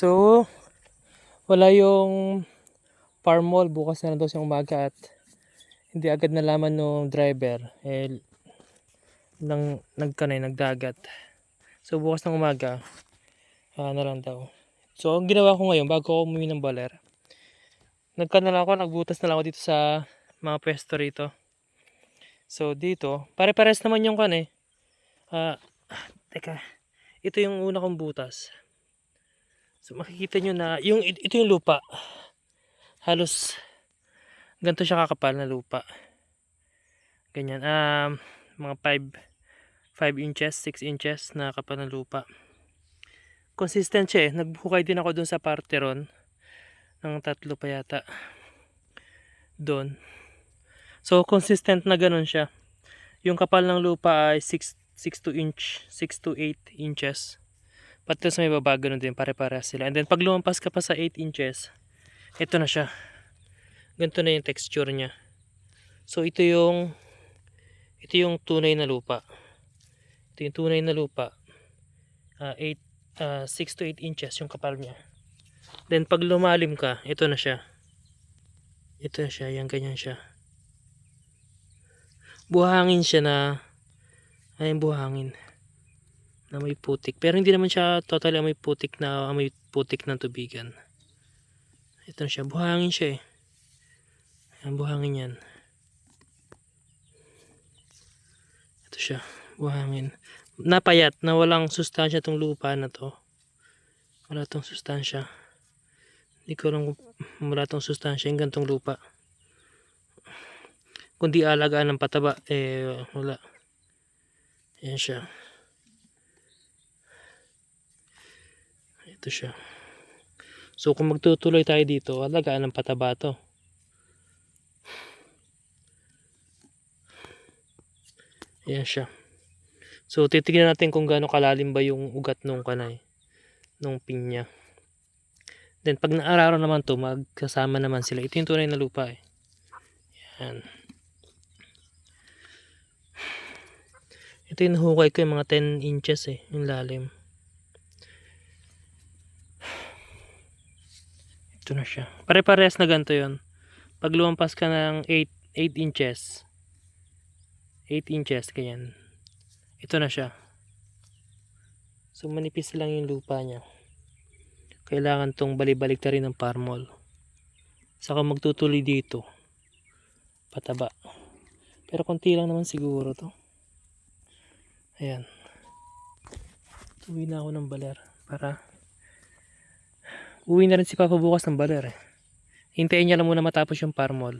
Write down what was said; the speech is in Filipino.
So, wala yung farm mall. Bukas na lang daw siyang umaga at hindi agad nalaman nung driver. Nagdagat. So, bukas ng umaga, na lang daw. So, ang ginawa ko ngayon, bago ako umuwi ng baler, nagbutas na lang ako dito sa mga pwesto rito. So, dito, pare-pares naman yung Ah, teka, ito yung una kong butas. So, makikita nyo na, ito yung lupa. Halos ganito siya kakapal na lupa. Ganyan. Mga 5 inches, 6 inches na kapal na lupa. Consistent siya eh. Nagbukay din ako dun sa parte ron. Ng 3 pa yata. Doon. So, consistent na ganun siya. Yung kapal ng lupa ay 6 to 8 inches. Pati sa may baba, ganun din. Pare-pares sila. And then, pag lumampas ka pa sa 8 inches, ito na siya. Ganito na yung texture niya. So, ito yung tunay na lupa. Ito yung tunay na lupa. 6 to 8 inches yung kapal niya. Then, pag lumalim ka, ito na siya. Ito na siya. Yan, ganyan siya. Buhangin siya na, buhangin na may putik. Pero hindi naman siya totally amoy putik ng tubigan. Ito na siya. Buhangin siya eh. Yan, buhangin yan. Ito siya. Buhangin. Napayat na walang sustansya tong lupa na to. Wala tong sustansya. Hindi ko lang wala tong sustansya yung gantong lupa. Kundi alagaan ng pataba, wala. Yan siya. Ito siya. So kung magtutuloy tayo dito, alagaan ng pataba to. Yan siya. So titignan natin kung gaano kalalim ba yung ugat nung nung pinya. Then pag naararo naman to, magkasama naman sila. Ito yung tunay na lupa eh. Yan. Ito yung hukay ko yung mga 10 inches eh, yung lalim. Ito na siya. Pare-parehas na ganito yun. Pag lumampas ka ng 8 inches, 8 inches, ganyan. Ito na siya. So manipis lang yung lupa niya. Kailangan tong balibalik ta rin ng farm mall. Saka magtutuloy dito. Pataba. Pero konti lang naman siguro to. Ayan. Uwi na ako ng baler. Uwi na rin si Papa bukas ng baler eh. Hintayin niya lang muna matapos yung farm mall.